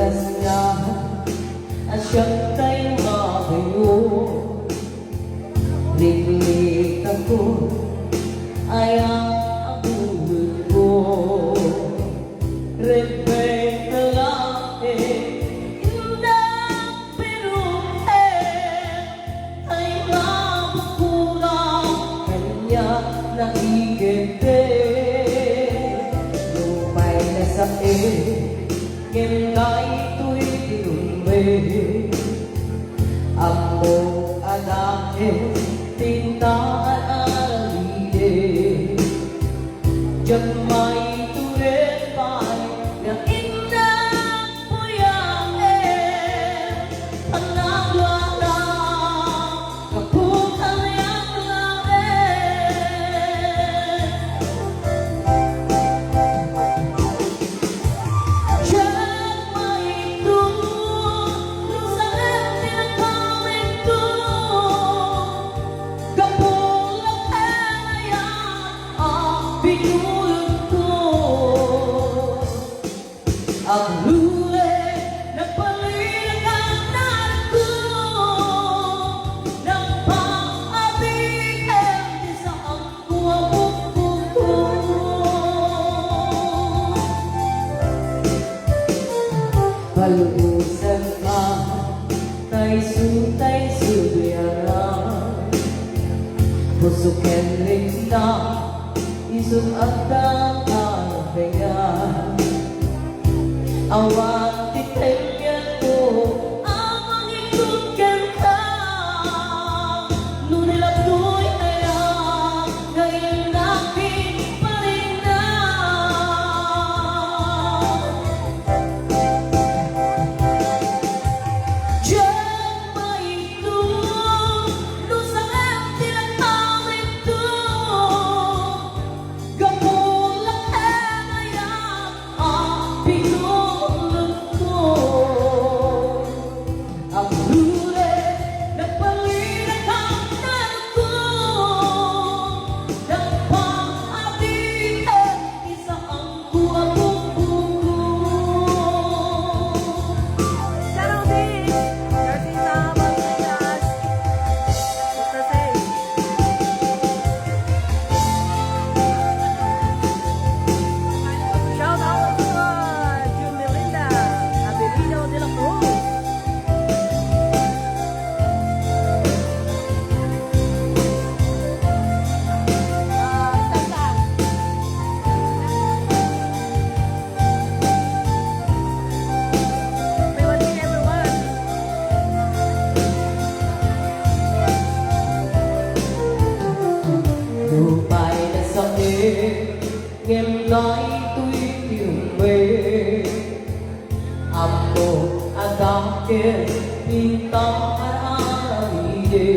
kasingahan at siyang tayo makayo. Liglig ako ay ang bulod ko. Rebecca lang indang pinuhin ay mapakulang kanya naigete. Lumay na sa Kaya ito'y tinumay among anakin tintaan alide. Diyan may turin pa'y na inang puyain panagwala kaputan yang lain. Diyan may turin sa tinatawin to kapulang kaya ang pinulot ko. Ang huli nagpaliganan ko ng pang-abihin di sa ang kuwabok ko. Palubusan ka tay subiaran pusukin rin na isang agdang kanapengan. Awang titengyan ko ang ikutkan ka nunilang do'y kaya ngayon namin pa rin na. Diyan may lusang tinatawin to gamulang kaya ang pinulot ko. Ang huli nagpaliganan ko ng pang-abihin isa ang kuwabok ko. Shadow Beach, Narcisa Maglias, Mr. Say. Shout out to Jumelinda Abelino de la Cruz. Santa. May watching everyone. Lupay na sa ngem na ito'y tinumay among anakin tintaan alide.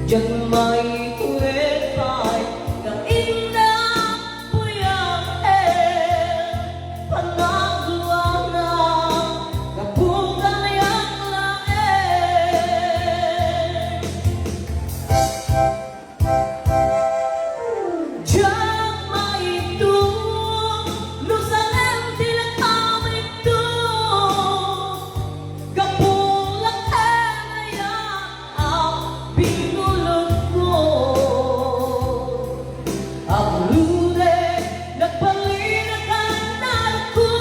Diyan may turin pa'y na inang puyain panagwa na kaputan yang lain. Diyan may lusang tinatawin to kapulang kaya ang pinulot ko. Ang huli nagpaliganan ko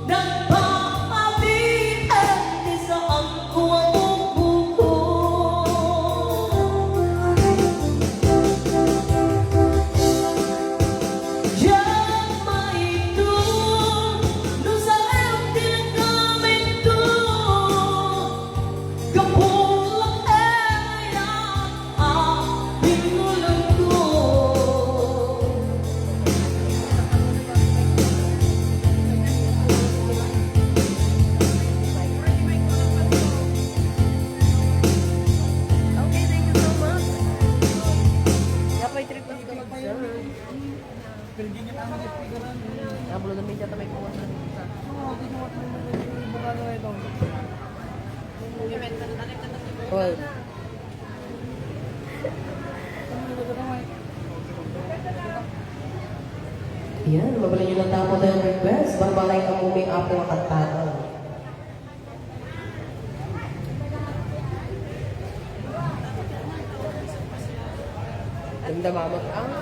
ng pang-abihin di sa ang kuwabok ko. Diyan may lusang tinatawin to kapulang kaya ang pinulot ko. Okay, thank you so much. Yapay trip lang dito mag-sir. Nabulo na media tamay kuha sa isa. Well, Yan, mabalik yun ang tamo tayong request. Barbalay ka mo may apo ang kantado. Ganda mamot ang.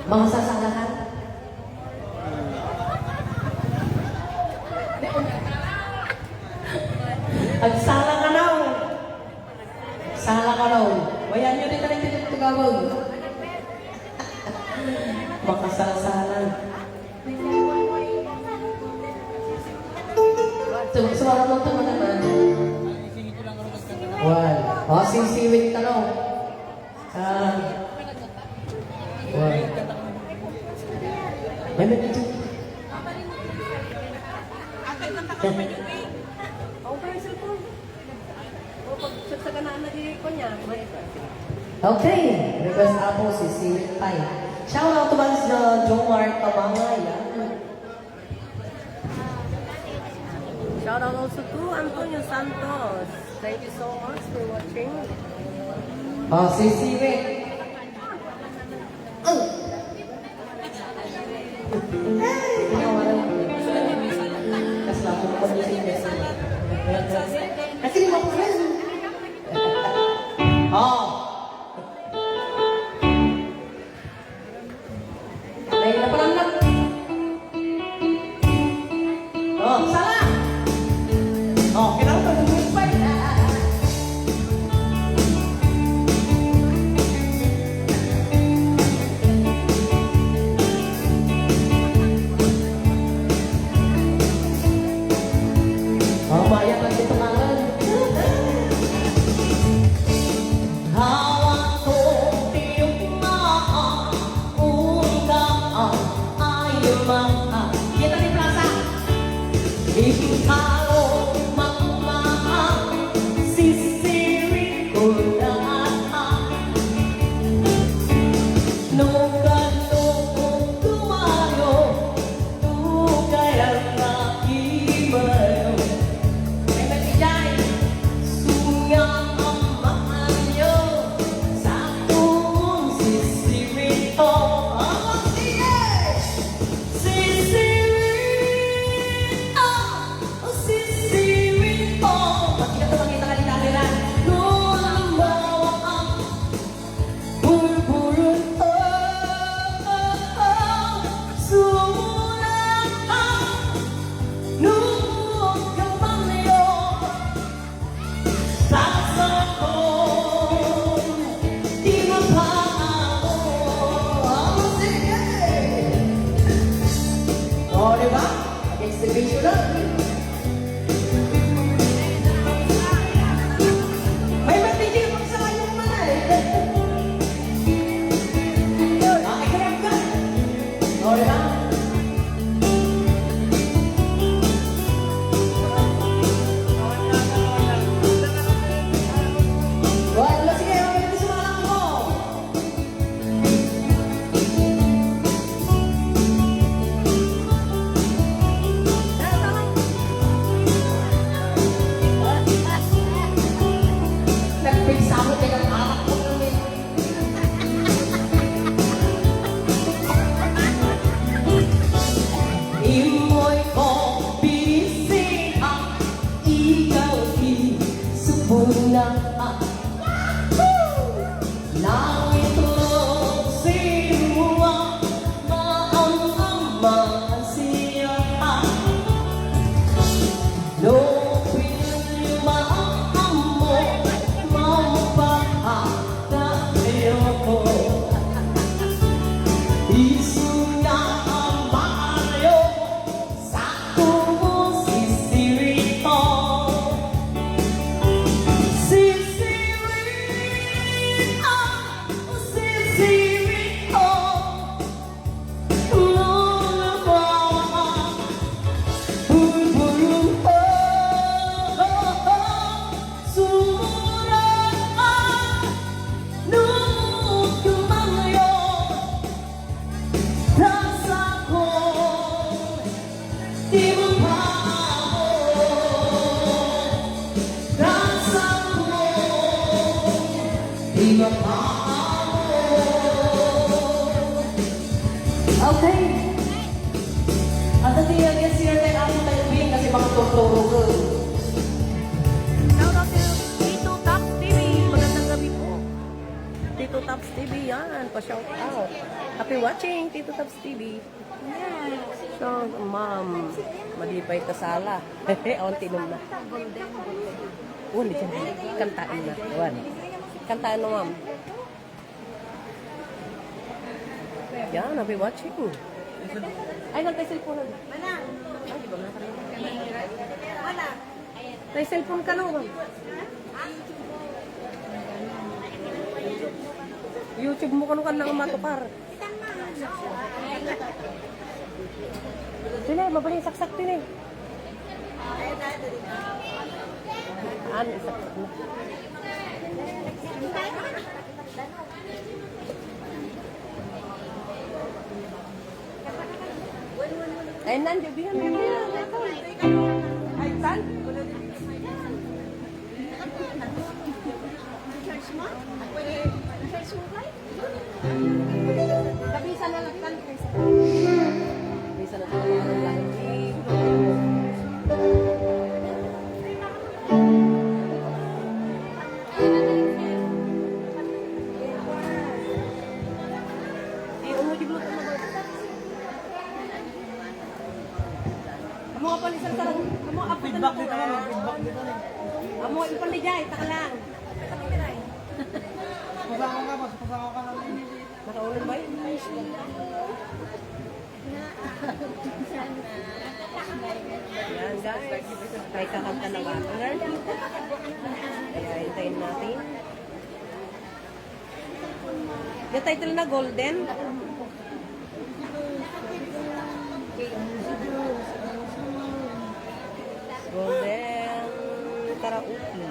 Mga sasalahan? Agsala ka na. Sala ka na. Bayan nyo rin na rin tugawag. Makasasalan. Sumarap lang ito mo naman. One. O, sisiwit ka na. One. May dito. Okay, request ako si Siwit Pai. Shout out to Malis na Jomar Tabangaya. Shout out also to Antonio Santos. Thank you so much for watching. Oh, si Siwit. Kasi lang ako ko ni Kasi di mo ko rin. Oh. Dahil na palang nag... Oh, sala! Oh, kailangan ko ng pa. Oh, maya ka dito kangan. Hawak ko tiyong maa, ungkaan ay mga. Kita di plaza. Ikalo magmahal, sisirin ko lahat. Nung tumayo, tukay ang nakimayo. May matigay, sungang ang mahal nyo, sa tuong sisirin ko. Ang sige! Sisirin, sisirin ko. Pati ka ito makita ka nila. Nung ang bawa ang burburun, sulat ang nung kapanyo. Saksakon, di mapako. Ang sige! O, diba? Exhibition na. May matigil pag sa kanyang manay. Nakikinig ka. O, diba? Wala, sige, okay, ito sumalang mo. Nagpigsa mo, teka, anak ko namin. Okay. At the guess here kay ako tayo bing kasi mga tuturo ko. Shout out to Tito Tops TV. Magandang gabi po. Tito Tops TV, yan. Pa-shout out. Happy watching, Tito Tops TV. So, ma'am, malipay kasala. Awan tinom na. Uwan, di kantain na. Uwan. Kantain na, ma'am. Yan, happy watching. Ay, nagtay cellphone. Mana? Ay, di ba na Mana? Tay cellphone ka no, ma'am? YouTube mo kanu kan nang matukar. Sini, mabali saksak sini. Ano saksak mo? Ay, nandiyo bihan mo yan. Ay, tan? Kabisa na lang, tan. Kabisa na lang. Kamu apa ni sarang? Kamu apa feedback dito na? Feedback dito na. Kamu ipaligay, taka lang. Pasako ka, pasako ka lang. Nakaulan ba yun? Yan guys, may kakanta na Wagner. Kaya hintayin natin. Yung title na Golden. Golden Karaoke.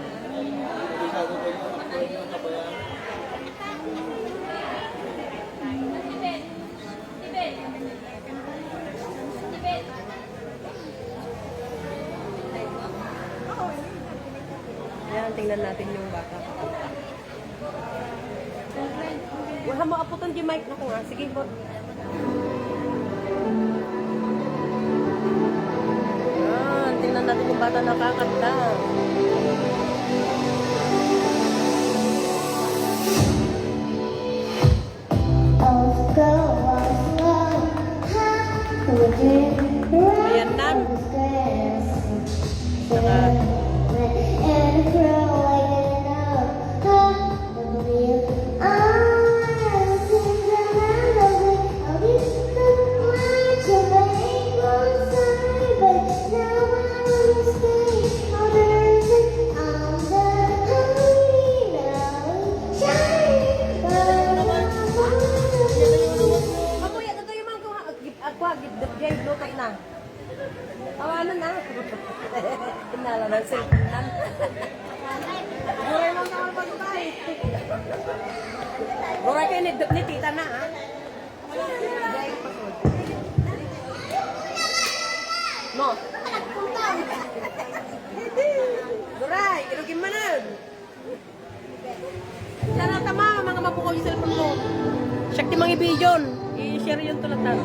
Yan, tingnan natin yung baka. Wala mo aputan yung mic na ko nga. Sige, bot. Yan, tingnan natin yung bata nakakanta. Ayan na. Tawanan na. Pinala ng cellphone nan. Buray lang naman pagkakay. Buray kayo ni tita na ha. No. Buray, ilugin mo na. Sana tama mga mabukaw yung cellphone mo. Shakti mga ibiyon. I-share yun tulatan.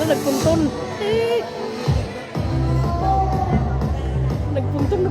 Nagpunton. Nagpunton.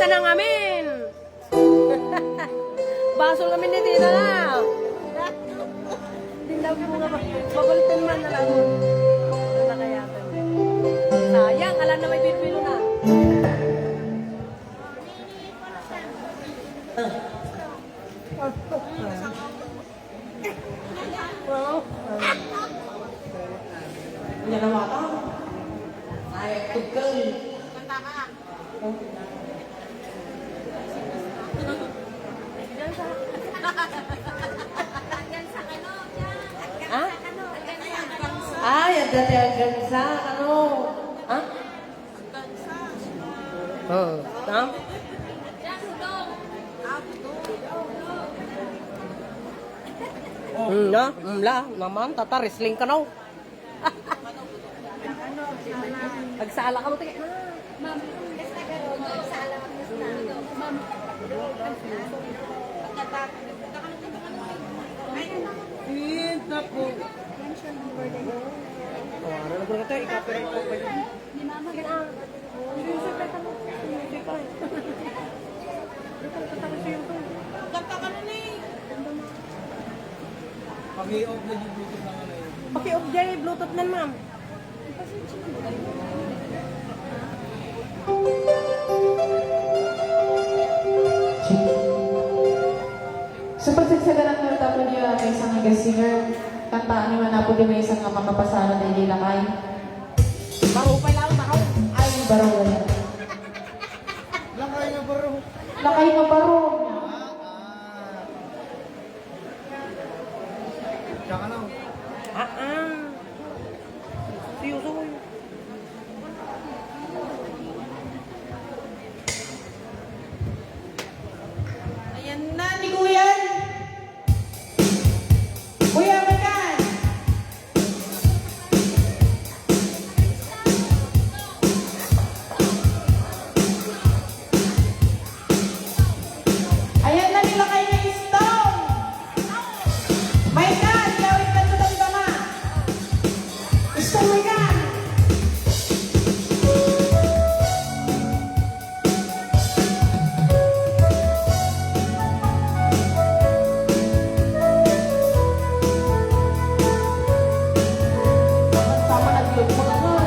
ng amin. Basol kami ni Tita na. Tindaw mo nga ba? Pagulitin man na lang. Wala kaya ka. Sayang, alam na may pilpilo na. Yan ang mata. Ay, tugkal. Ha? Ay, ang dati ang gansa. Ano? Ha? Oh, tam? Na, la, naman, tata, wrestling ka na. Nagsala ka mo, tingin. Ito po. Oh, ano na po na tayo? Ikapirin ko pa yun. Ni mama ka na. Sinisipet ako. Sinisipet ka. Ganta ka na ni. Pag-i-off na yung Bluetooth ng ano yun. Paki-off dyan yung Bluetooth na, ma'am. Sa pagsagsagaran ng tapo niya may isang guest singer, kantaan niyo na po din may isang makapasano na ilakay. Baro pa lang, baro. Ay, baro wala. Lakay na baro. Lakay nga baro. Tsaka na. Seryoso ko yun. Ayan na ni Kuya. Kuya, makan! Ayan na nila kayo ng stone! May kan! Gawin ka sa tama! Stone, may kan! Tama na dito mga nga.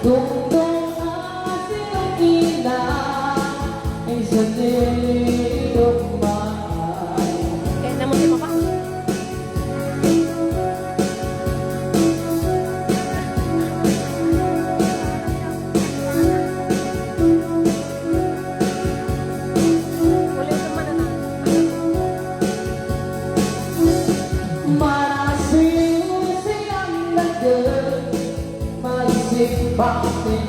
Tungtong asin ang ilang ay sa nilong mahal. Kaya naman di pa. Ulit naman na. Marasing-using ang lagat, maisip bakit